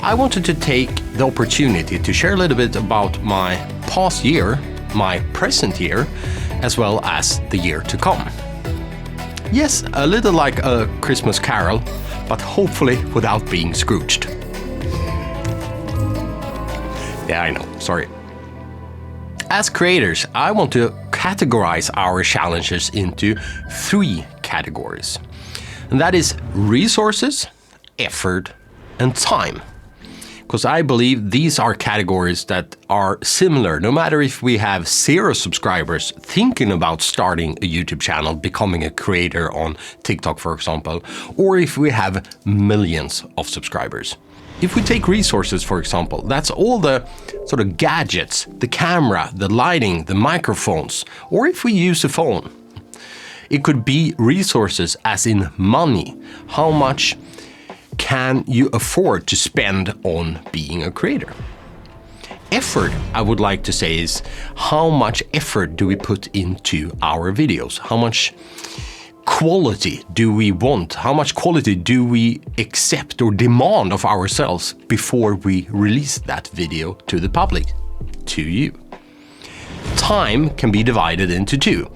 I wanted to take the opportunity to share a little bit about my past year, my present year, as well as the year to come. Yes, a little like a Christmas carol, but hopefully without being Scrooged. Yeah, I know, sorry. As creators, I want to categorize our challenges into 3 categories. And that is resources, effort, and time. Because I believe these are categories that are similar, no matter if we have 0 subscribers thinking about starting a YouTube channel, becoming a creator on TikTok, for example, or if we have millions of subscribers. If we take resources, for example, that's all the sort of gadgets, the camera, the lighting, the microphones, or if we use a phone. It could be resources as in money. How much can you afford to spend on being a creator? Effort, I would like to say, is how much effort do we put into our videos? How much quality do we want? How much quality do we accept or demand of ourselves before we release that video to the public, to you? Time can be divided into 2.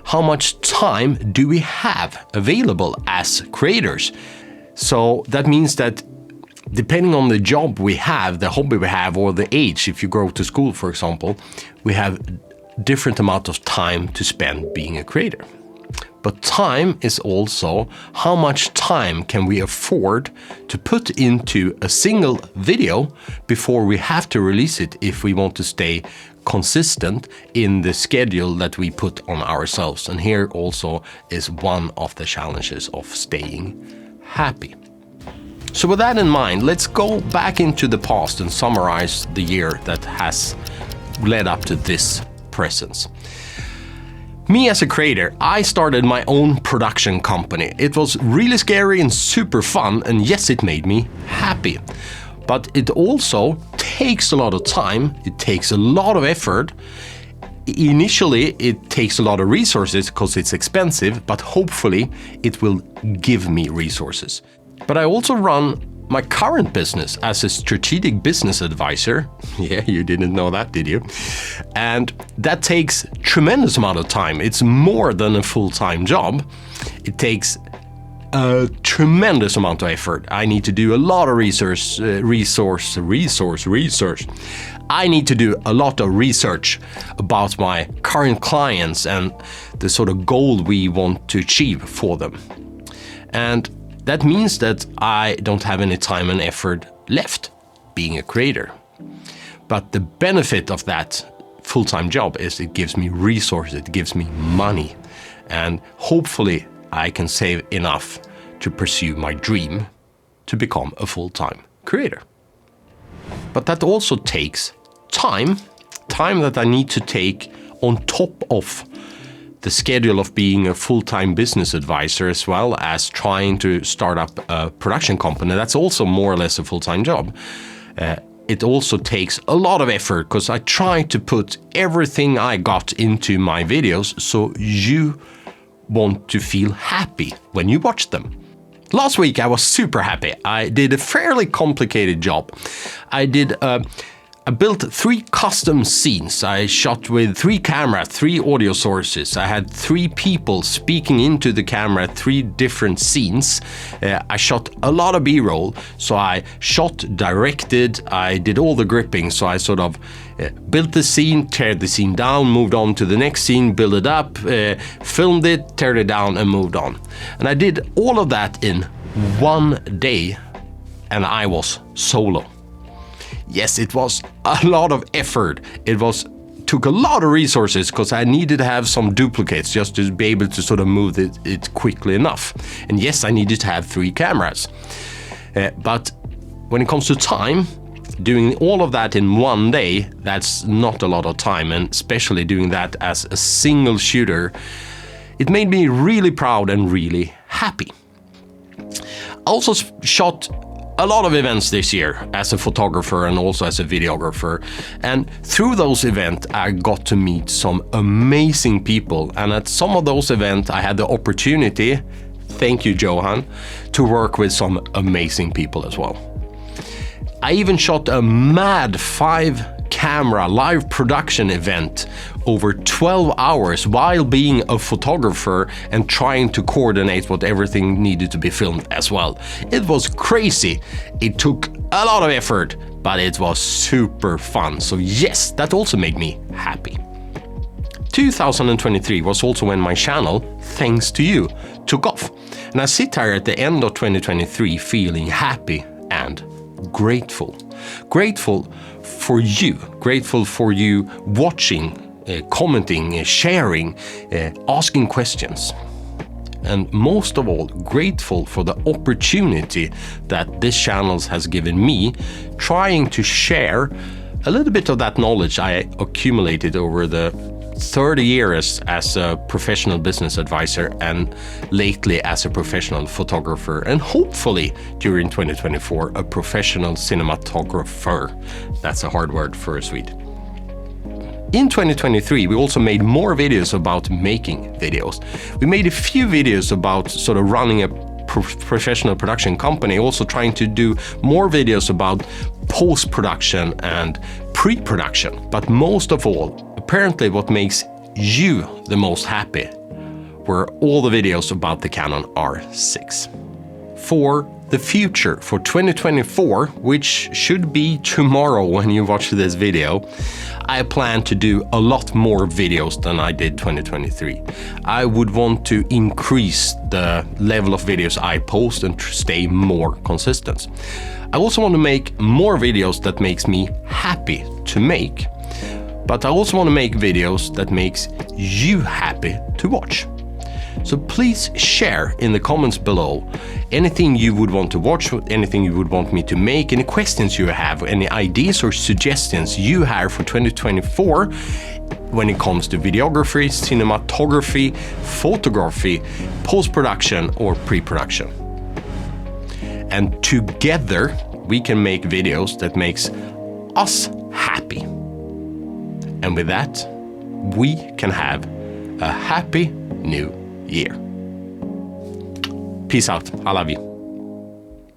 How much time do we have available as creators? So that means that depending on the job we have, the hobby we have, or the age, if you go to school, for example, we have different amount of time to spend being a creator. But time is also how much time can we afford to put into a single video before we have to release it if we want to stay consistent in the schedule that we put on ourselves. And here also is one of the challenges of staying happy. So with that in mind, let's go back into the past and summarize the year that has led up to this presence. Me as a creator, I started my own production company. It was really scary and super fun, and yes, it made me happy. But it also takes a lot of time, it takes a lot of effort. Initially, it takes a lot of resources because it's expensive, but hopefully it will give me resources. But I also run my current business as a strategic business advisor. Yeah, you didn't know that, did you? And that takes tremendous amount of time. It's more than a full-time job. It takes a tremendous amount of effort. I need to do a lot of research. I need to do a lot of research about my current clients and the sort of goal we want to achieve for them. And that means that I don't have any time and effort left being a creator. But the benefit of that full-time job is it gives me resources, it gives me money, and hopefully I can save enough to pursue my dream to become a full-time creator. But that also takes time that I need to take on top of the schedule of being a full-time business advisor, as well as trying to start up a production company. That's also more or less a full-time job. It also takes a lot of effort because I try to put everything I got into my videos so you want to feel happy when you watch them. Last week I was super happy. I did a fairly complicated job. I built 3 custom scenes. I shot with 3 cameras, 3 audio sources. I had 3 people speaking into the camera, 3 different scenes. I shot a lot of B-roll. So I shot, directed, I did all the gripping. So I sort of built the scene, teared the scene down, moved on to the next scene, built it up, filmed it, teared it down, and moved on. And I did all of that in 1 day, and I was solo. Yes, it was a lot of effort. Took a lot of resources because I needed to have some duplicates just to be able to sort of move it quickly enough. And yes, I needed to have 3 cameras. But when it comes to time, doing all of that in 1 day, that's not a lot of time. And especially doing that as a single shooter, it made me really proud and really happy. I also shot a lot of events this year as a photographer and also as a videographer. And through those events, I got to meet some amazing people. And at some of those events, I had the opportunity, thank you, Johan, to work with some amazing people as well. I even shot a mad 5-camera live production event over 12 hours while being a photographer and trying to coordinate what everything needed to be filmed as well. It was crazy. It took a lot of effort, but it was super fun. So yes, that also made me happy. 2023 was also when my channel, thanks to you, took off. And I sit here at the end of 2023 feeling happy and grateful. Grateful for you watching, commenting, sharing, asking questions. And most of all, grateful for the opportunity that this channel has given me, trying to share a little bit of that knowledge I accumulated over the 30 years as a professional business advisor and lately as a professional photographer, and hopefully during 2024 a professional cinematographer. That's a hard word for a Swede. In 2023 we also made more videos about making videos. We made a few videos about sort of running a professional production company, also trying to do more videos about post-production and pre-production. But most of all, apparently what makes you the most happy were all the videos about the Canon R6. For the future, for 2024, which should be tomorrow when you watch this video, I plan to do a lot more videos than I did 2023. I would want to increase the level of videos I post and stay more consistent. I also want to make more videos that makes me happy to make, but I also want to make videos that makes you happy to watch. So please share in the comments below anything you would want to watch, anything you would want me to make, any questions you have, any ideas or suggestions you have for 2024 when it comes to videography, cinematography, photography, post-production or pre-production. And together we can make videos that makes us happy. And with that, we can have a happy new year. Peace out. I love you.